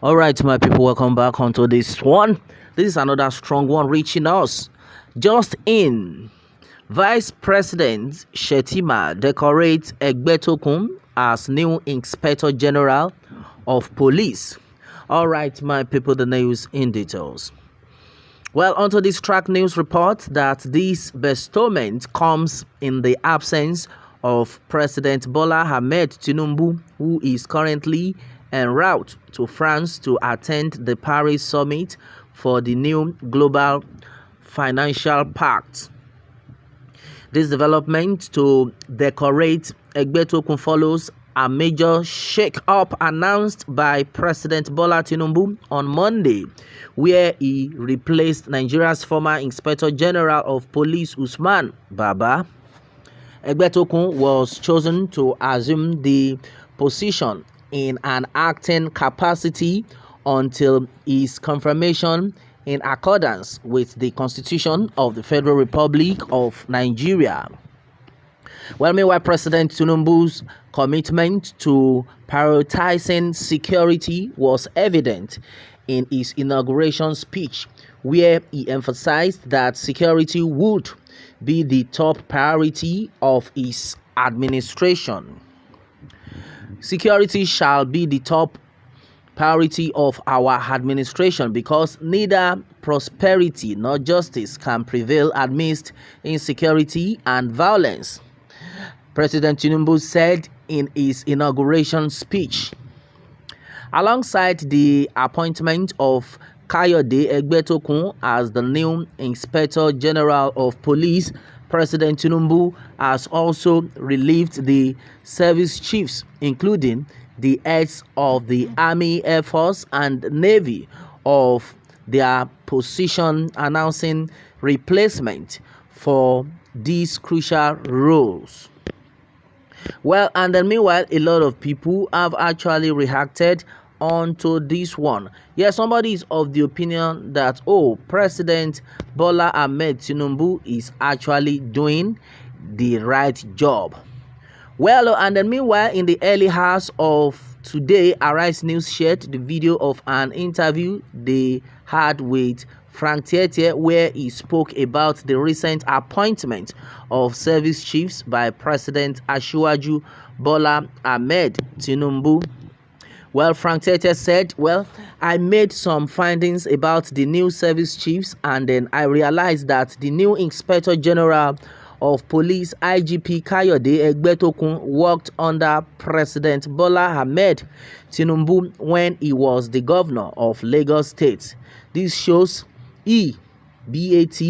All right, my people, welcome back onto this one. This is another strong one reaching us. Just in, Vice President Shettima decorates Egbetokun as new Inspector General of Police. All right, my people, the news in details. Well, onto this track news report that this bestowment comes in the absence of President Bola Ahmed Tinubu, who is currently en route to France to attend the Paris summit for the new global financial pact. This development to decorate Egbetokun follows a major shake-up announced by President Bola Tinubu on Monday, where he replaced Nigeria's former Inspector General of Police Usman Baba. Egbetokun was chosen to assume the position in an acting capacity until his confirmation in accordance with the Constitution of the Federal Republic of Nigeria. Well, meanwhile, President Tinubu's commitment to prioritizing security was evident in his inauguration speech, where he emphasized that security would be the top priority of his administration. Security shall be the top priority of our administration because neither prosperity nor justice can prevail amidst insecurity and violence, President Tinubu said in his inauguration speech. Alongside the appointment of Kayode Egbetokun as the new Inspector General of Police, President Tinubu has also relieved the service chiefs, including the heads of the Army, Air Force, and Navy, of their position, announcing replacement for these crucial roles. Well, and then meanwhile, a lot of people have actually reacted onto this one. Yeah, somebody is of the opinion that, oh, President Bola Ahmed Tinubu is actually doing the right job. Well, and then meanwhile, in the early hours of today, Arise News shared the video of an interview they had with Frank Tietie, where he spoke about the recent appointment of service chiefs by President Asiwaju Bola Ahmed Tinubu. Well, Frank Tietie said, well, I made some findings about the new service chiefs, and then I realized that the new Inspector General of Police, IGP Kayode Egbetokun, worked under President Bola Ahmed Tinubu when he was the governor of Lagos State. This shows BAT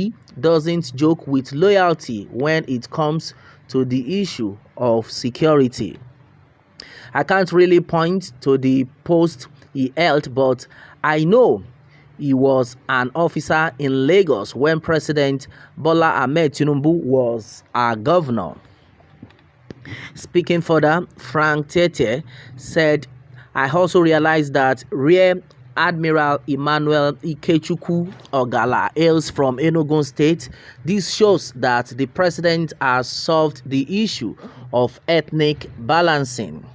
doesn't joke with loyalty when it comes to the issue of security. I can't really point to the post he held, but I know he was an officer in Lagos when President Bola Ahmed Tinubu was our governor. Speaking further, Frank Tietie said, I also realized that Rear Admiral Emmanuel Ikechukwu Ogala hails from Enugu State. This shows that the president has solved the issue of ethnic balancing.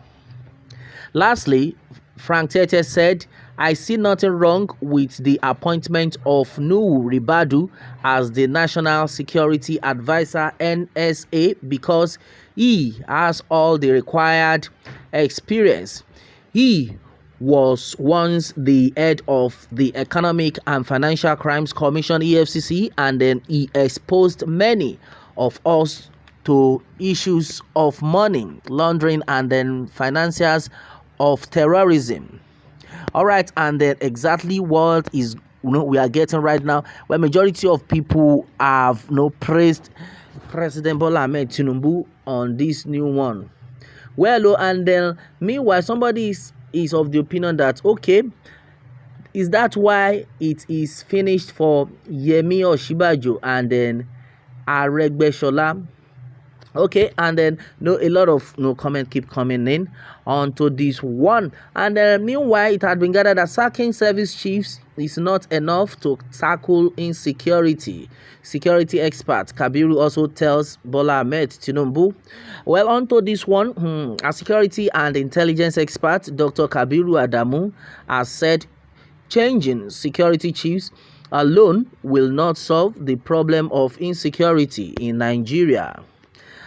Lastly, Frank Tietie said, I see nothing wrong with the appointment of Nuhu Ribadu as the National Security Advisor NSA because he has all the required experience. He was once the head of the Economic and Financial Crimes Commission EFCC, and then he exposed many of us to issues of money laundering and then financiers of terrorism. All right, and then exactly what is we are getting right now, where majority of people have praised President Bola Ahmed Tinubu on this new one. Well, and then meanwhile, somebody is of the opinion that, okay, is that why it is finished for Yemi Osinbajo and then Aregbesola? Okay, and then no, a lot of no comment keep coming in onto this one. And meanwhile, it had been gathered that sacking service chiefs is not enough to tackle insecurity. Security expert Kabiru also tells Bola Ahmed Tinubu. Well, onto this one, a security and intelligence expert, Dr. Kabiru Adamu, has said changing security chiefs alone will not solve the problem of insecurity in Nigeria.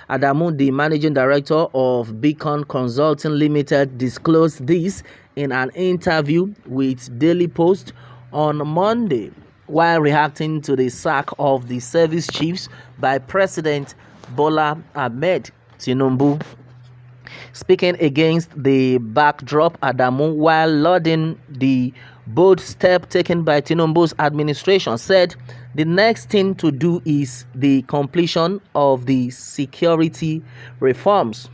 Adamu, the managing director of Beacon Consulting Limited, disclosed this in an interview with Daily Post on Monday while reacting to the sack of the service chiefs by President Bola Ahmed Tinubu. Speaking against the backdrop, Adamu, while lauding the bold step taken by Tinubu's administration, said the next thing to do is the completion of the security reforms.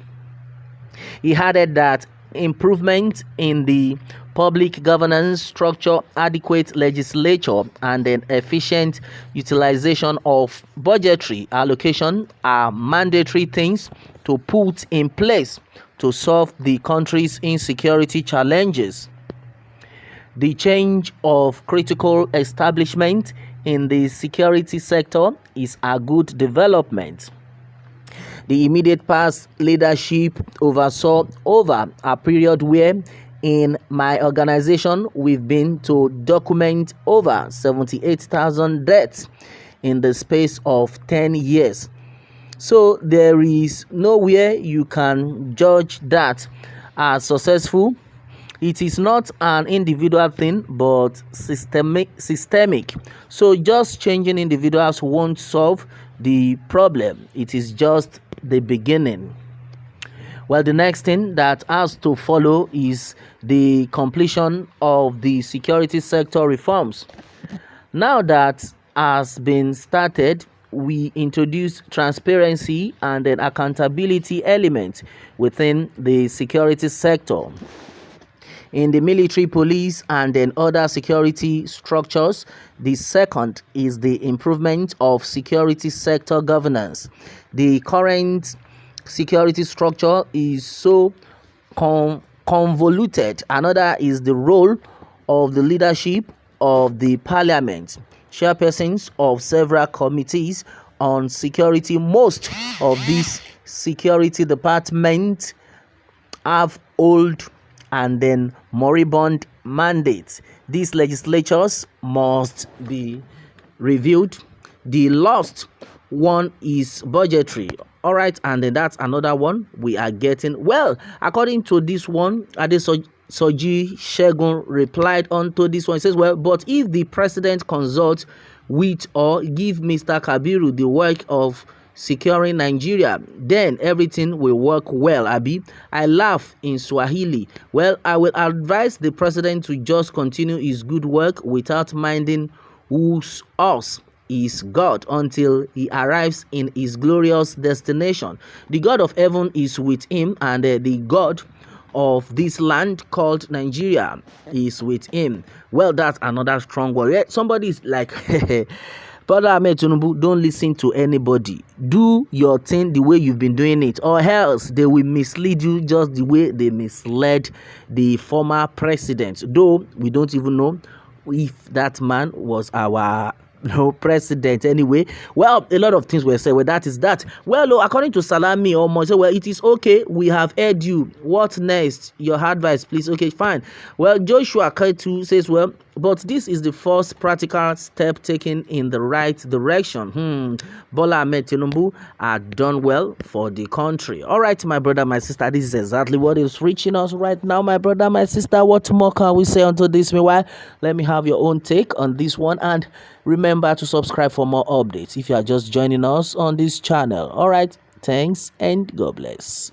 He added that improvement in the public governance structure, adequate legislature, and an efficient utilization of budgetary allocation are mandatory things to put in place to solve the country's insecurity challenges. The change of critical establishment in the security sector is a good development. The immediate past leadership oversaw over a period where in my organization we've been to document over 78,000 deaths in the space of 10 years. So there is nowhere you can judge that as successful. It is not an individual thing but systemic. So just changing individuals won't solve the problem. It is just the beginning. Well, the next thing that has to follow is the completion of the security sector reforms. Now that has been started, we introduce transparency and an accountability element within the security sector. In the military, police, and then other security structures, the second is the improvement of security sector governance. The current security structure is so convoluted. Another is the role of the leadership of the parliament, chairpersons of several committees on security. Most of these security departments have old and then moribund mandates. These legislatures must be reviewed. The last one is budgetary. All right, and then that's another one we are getting. Well, according to this one, Adesoji Shegun replied onto this one. He says, well, but if the president consults with or give Mr. Kabiru the work of securing Nigeria, then everything will work well, Abi. I laugh in Swahili. Well, I will advise the president to just continue his good work without minding who's us is God until he arrives in his glorious destination. The God of heaven is with him, and the God of this land called Nigeria is with him. Well, that's another strong word. Somebody is like, Brother Ahmed Tinubu, don't listen to anybody. Do your thing the way you've been doing it, or else they will mislead you just the way they misled the former president. Though we don't even know if that man was our president anyway. Well, a lot of things were said. Well, that is that. Well, according to Salami or Moise, well, it is okay. We have heard you. What next? Your advice, please. Okay, fine. Well, Joshua Kaitu says, well, but this is the first practical step taken in the right direction. Bola Ahmed Tinubu had done well for the country. All right, my brother, my sister, this is exactly what is reaching us right now, my brother, my sister. What more can we say onto this? Meanwhile, let me have your own take on this one, and remember to subscribe for more updates if you are just joining us on this channel. All right, thanks and God bless.